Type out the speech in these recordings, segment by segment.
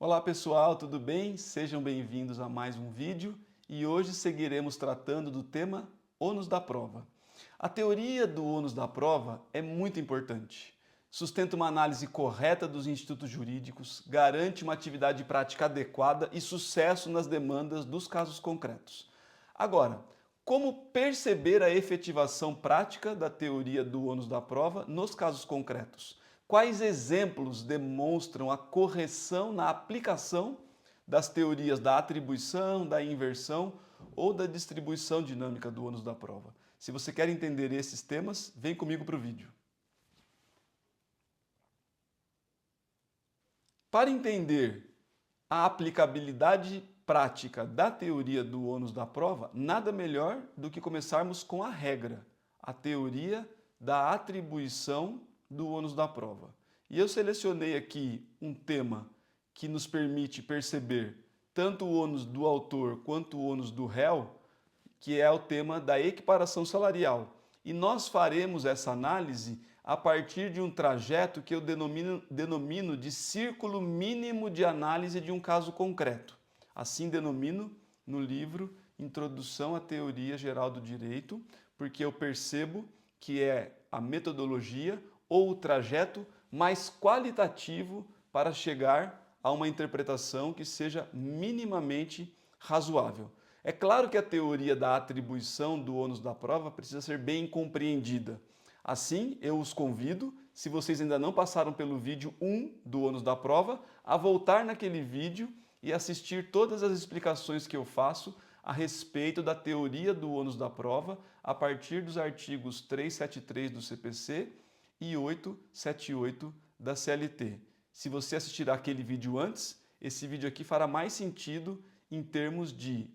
Olá pessoal, tudo bem? Sejam bem-vindos a mais um vídeo e hoje seguiremos tratando do tema ônus da prova. A teoria do ônus da prova é muito importante. Sustenta uma análise correta dos institutos jurídicos, garante uma atividade prática adequada e sucesso nas demandas dos casos concretos. Agora, como perceber a efetivação prática da teoria do ônus da prova nos casos concretos? Quais exemplos demonstram a correção na aplicação das teorias da atribuição, da inversão ou da distribuição dinâmica do ônus da prova? Se você quer entender esses temas, vem comigo para o vídeo. Para entender a aplicabilidade prática da teoria do ônus da prova, nada melhor do que começarmos com a regra, a teoria da atribuição do ônus da prova. E eu selecionei aqui um tema que nos permite perceber tanto o ônus do autor quanto o ônus do réu, que é o tema da equiparação salarial. E nós faremos essa análise a partir de um trajeto que eu denomino de círculo mínimo de análise de um caso concreto. Assim denomino no livro Introdução à Teoria Geral do Direito, porque eu percebo que é a metodologia ou o trajeto mais qualitativo para chegar a uma interpretação que seja minimamente razoável. É claro que a teoria da atribuição do ônus da prova precisa ser bem compreendida. Assim, eu os convido, se vocês ainda não passaram pelo vídeo 1 do ônus da prova, a voltar naquele vídeo e assistir todas as explicações que eu faço a respeito da teoria do ônus da prova a partir dos artigos 373 do CPC e 878 da CLT. Se você assistir aquele vídeo antes, esse vídeo aqui fará mais sentido em termos de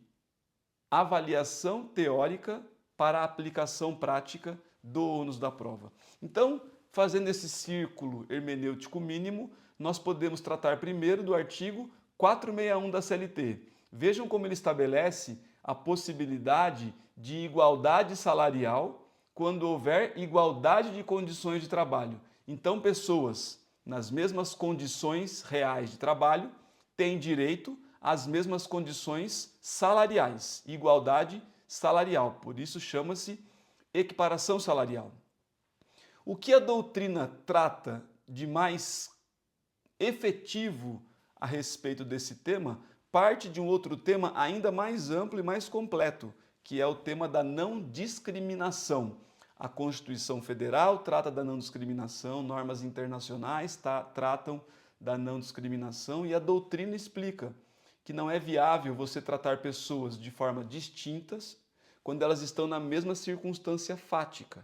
avaliação teórica para a aplicação prática do ônus da prova. Então, fazendo esse círculo hermenêutico mínimo, nós podemos tratar primeiro do artigo 461 da CLT. Vejam como ele estabelece a possibilidade de igualdade salarial quando houver igualdade de condições de trabalho. Então, pessoas nas mesmas condições reais de trabalho têm direito às mesmas condições salariais, igualdade salarial. Por isso chama-se equiparação salarial. O que a doutrina trata de mais efetivo a respeito desse tema parte de um outro tema ainda mais amplo e mais completo, que é o tema da não discriminação. A Constituição Federal trata da não discriminação, normas internacionais tratam da não discriminação e a doutrina explica que não é viável você tratar pessoas de forma distintas quando elas estão na mesma circunstância fática.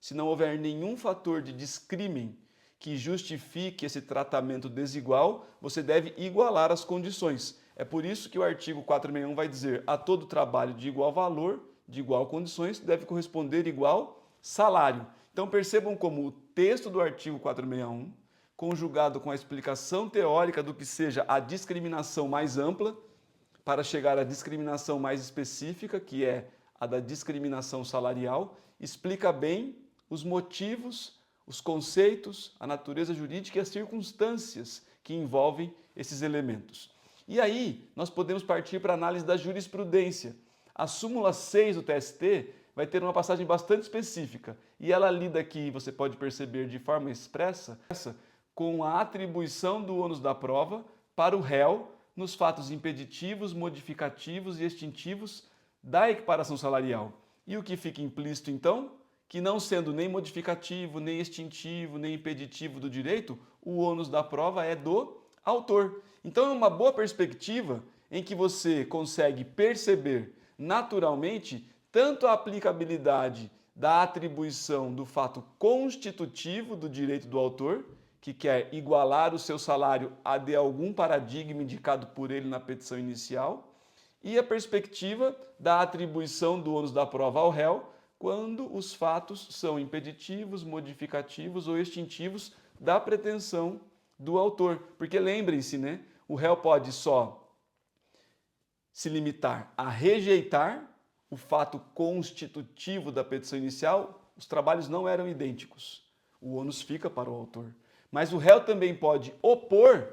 Se não houver nenhum fator de discrimen que justifique esse tratamento desigual, você deve igualar as condições. É por isso que o artigo 461 vai dizer: a todo trabalho de igual valor, de igual condições, deve corresponder igual salário. Então percebam como o texto do artigo 461, conjugado com a explicação teórica do que seja a discriminação mais ampla, para chegar à discriminação mais específica, que é a da discriminação salarial, explica bem os motivos, os conceitos, a natureza jurídica e as circunstâncias que envolvem esses elementos. E aí, nós podemos partir para a análise da jurisprudência. A súmula 6 do TST vai ter uma passagem bastante específica e ela lida aqui, você pode perceber de forma expressa, com a atribuição do ônus da prova para o réu nos fatos impeditivos, modificativos e extintivos da equiparação salarial. E o que fica implícito então? Que não sendo nem modificativo, nem extintivo, nem impeditivo do direito, o ônus da prova é do autor. Então é uma boa perspectiva em que você consegue perceber naturalmente tanto a aplicabilidade da atribuição do fato constitutivo do direito do autor, que quer igualar o seu salário a de algum paradigma indicado por ele na petição inicial, e a perspectiva da atribuição do ônus da prova ao réu, quando os fatos são impeditivos, modificativos ou extintivos da pretensão do autor. Porque lembrem-se, né? O réu pode só se limitar a rejeitar o fato constitutivo da petição inicial, os trabalhos não eram idênticos. O ônus fica para o autor. Mas o réu também pode opor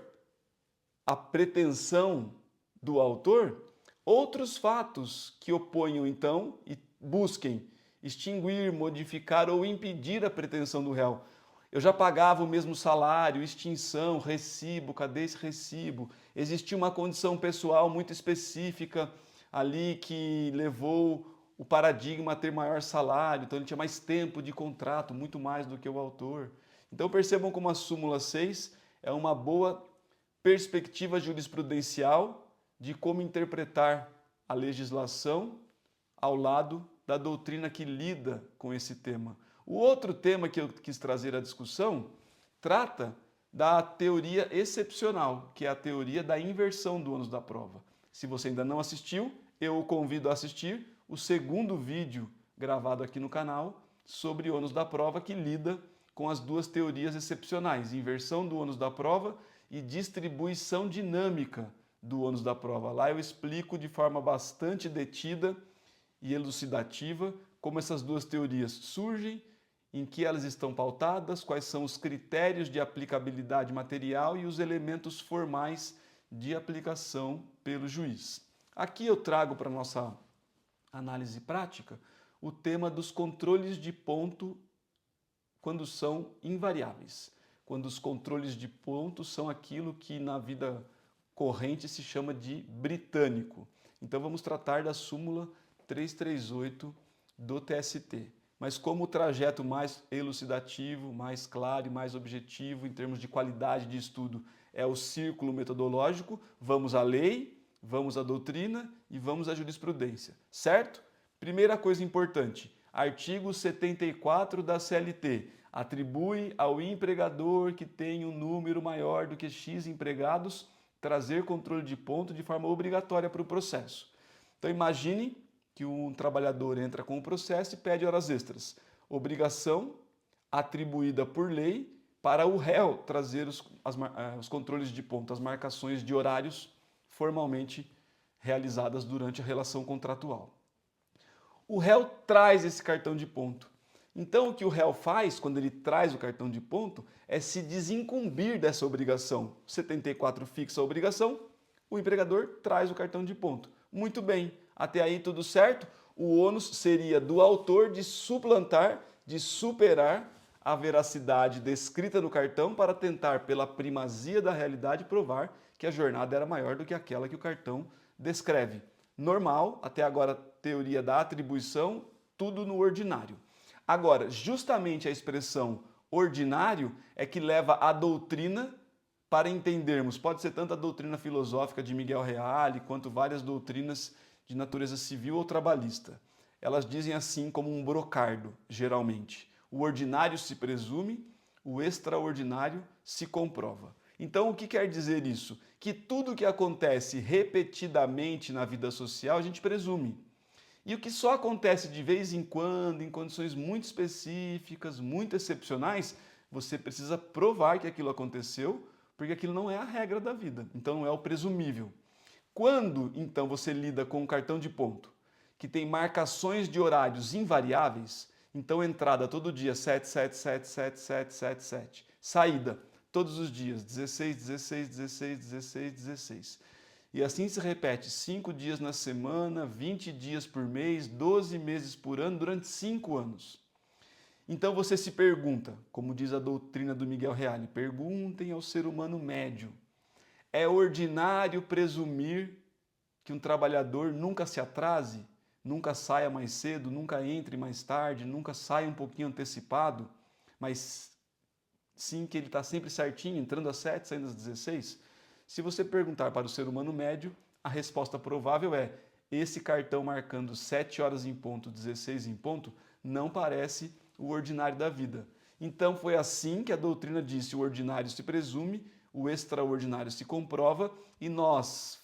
a pretensão do autor, outros fatos que oponham então e busquem extinguir, modificar ou impedir a pretensão do réu. Eu já pagava o mesmo salário, extinção, recibo, cadê esse recibo? Existia uma condição pessoal muito específica ali que levou o paradigma a ter maior salário, então ele tinha mais tempo de contrato, muito mais do que o autor. Então percebam como a súmula 6 é uma boa perspectiva jurisprudencial de como interpretar a legislação ao lado da doutrina que lida com esse tema. O outro tema que eu quis trazer à discussão trata da teoria excepcional, que é a teoria da inversão do ônus da prova. Se você ainda não assistiu, eu o convido a assistir o segundo vídeo gravado aqui no canal sobre ônus da prova, que lida com as duas teorias excepcionais, inversão do ônus da prova e distribuição dinâmica do ônus da prova. Lá eu explico de forma bastante detida e elucidativa como essas duas teorias surgem, em que elas estão pautadas, quais são os critérios de aplicabilidade material e os elementos formais de aplicação pelo juiz. Aqui eu trago para a nossa análise prática o tema dos controles de ponto quando são invariáveis. Quando os controles de ponto são aquilo que na vida corrente se chama de britânico. Então vamos tratar da súmula 338 do TST. Mas como o trajeto mais elucidativo, mais claro e mais objetivo em termos de qualidade de estudo é o círculo metodológico, vamos à lei, vamos à doutrina e vamos à jurisprudência, certo? Primeira coisa importante, artigo 74 da CLT atribui ao empregador que tem um número maior do que X empregados trazer controle de ponto de forma obrigatória para o processo. Então imagine que um trabalhador entra com o processo e pede horas extras. Obrigação atribuída por lei para o réu trazer os controles de ponto, as marcações de horários formalmente realizadas durante a relação contratual. O réu traz esse cartão de ponto. Então o que o réu faz quando ele traz o cartão de ponto é se desincumbir dessa obrigação. 74 fixa a obrigação, o empregador traz o cartão de ponto. Muito bem, até aí tudo certo? O ônus seria do autor de suplantar, de superar a veracidade descrita no cartão para tentar, pela primazia da realidade, provar que a jornada era maior do que aquela que o cartão descreve. Normal, até agora, teoria da atribuição, tudo no ordinário. Agora, justamente a expressão ordinário é que leva a doutrina para entendermos, pode ser tanto a doutrina filosófica de Miguel Reale, quanto várias doutrinas de natureza civil ou trabalhista. Elas dizem assim como um brocardo, geralmente. O ordinário se presume, o extraordinário se comprova. Então, o que quer dizer isso? Que tudo que acontece repetidamente na vida social, a gente presume. E o que só acontece de vez em quando, em condições muito específicas, muito excepcionais, você precisa provar que aquilo aconteceu, porque aquilo não é a regra da vida, então não é o presumível. Quando, então, você lida com um cartão de ponto, que tem marcações de horários invariáveis, então entrada todo dia 7, 7, 7, 7, 7, 7, 7, saída todos os dias 16, 16, 16, 16, 16. E assim se repete 5 dias na semana, 20 dias por mês, 12 meses por ano, durante 5 anos. Então você se pergunta, como diz a doutrina do Miguel Reale, perguntem ao ser humano médio. É ordinário presumir que um trabalhador nunca se atrase, nunca saia mais cedo, nunca entre mais tarde, nunca saia um pouquinho antecipado, mas sim que ele está sempre certinho, entrando às 7, saindo às 16? Se você perguntar para o ser humano médio, a resposta provável é: esse cartão marcando 7 horas em ponto, 16 em ponto, não parece o ordinário da vida. Então foi assim que a doutrina disse: o ordinário se presume, o extraordinário se comprova, e nós,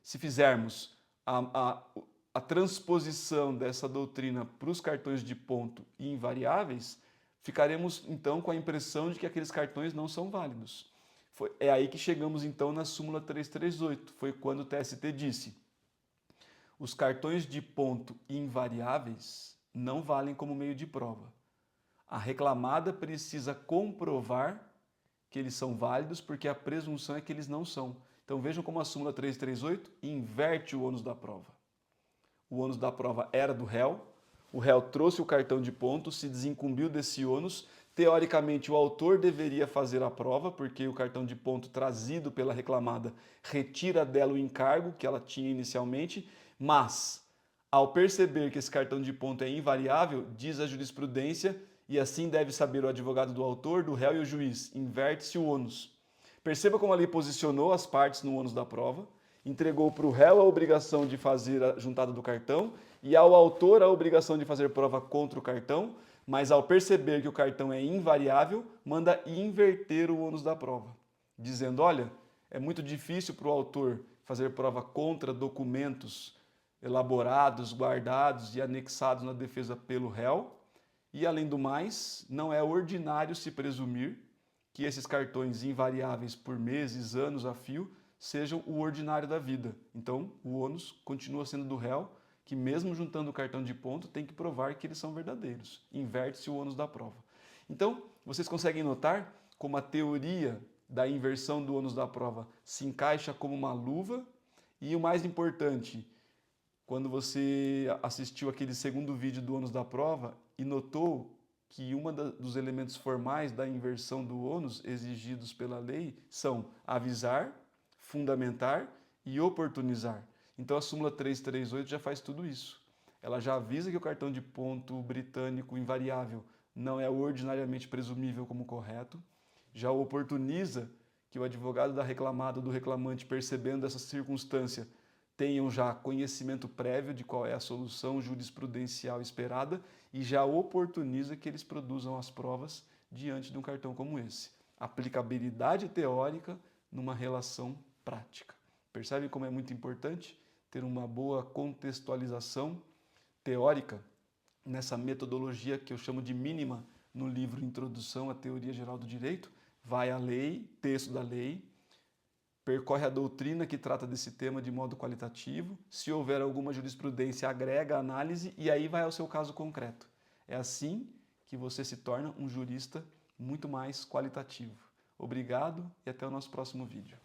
se fizermos a transposição dessa doutrina para os cartões de ponto invariáveis, ficaremos então com a impressão de que aqueles cartões não são válidos. É aí que chegamos então na súmula 338, foi quando o TST disse: os cartões de ponto invariáveis não valem como meio de prova. A reclamada precisa comprovar que eles são válidos, porque a presunção é que eles não são. Então vejam como a súmula 338 inverte o ônus da prova. O ônus da prova era do réu, o réu trouxe o cartão de ponto, se desincumbiu desse ônus. Teoricamente, o autor deveria fazer a prova, porque o cartão de ponto trazido pela reclamada retira dela o encargo que ela tinha inicialmente, mas, ao perceber que esse cartão de ponto é invariável, diz a jurisprudência, e assim deve saber o advogado do autor, do réu e o juiz, inverte-se o ônus. Perceba como ali posicionou as partes no ônus da prova, entregou para o réu a obrigação de fazer a juntada do cartão e ao autor a obrigação de fazer prova contra o cartão, mas ao perceber que o cartão é invariável, manda inverter o ônus da prova, dizendo, olha, é muito difícil para o autor fazer prova contra documentos elaborados, guardados e anexados na defesa pelo réu, e além do mais, não é ordinário se presumir que esses cartões invariáveis por meses, anos a fio, sejam o ordinário da vida. Então, o ônus continua sendo do réu, que mesmo juntando o cartão de ponto, tem que provar que eles são verdadeiros. Inverte-se o ônus da prova. Então, vocês conseguem notar como a teoria da inversão do ônus da prova se encaixa como uma luva, e o mais importante, quando você assistiu aquele segundo vídeo do ônus da prova e notou que dos elementos formais da inversão do ônus exigidos pela lei são avisar, fundamentar e oportunizar. Então a súmula 338 já faz tudo isso. Ela já avisa que o cartão de ponto britânico invariável não é ordinariamente presumível como correto, já oportuniza que o advogado da reclamada ou do reclamante, percebendo essa circunstância, tenham já conhecimento prévio de qual é a solução jurisprudencial esperada e já oportuniza que eles produzam as provas diante de um cartão como esse. Aplicabilidade teórica numa relação prática. Percebe como é muito importante ter uma boa contextualização teórica nessa metodologia que eu chamo de mínima no livro Introdução à Teoria Geral do Direito? Vai à lei, texto da lei, percorre a doutrina que trata desse tema de modo qualitativo, se houver alguma jurisprudência, agrega a análise e aí vai ao seu caso concreto. É assim que você se torna um jurista muito mais qualitativo. Obrigado e até o nosso próximo vídeo.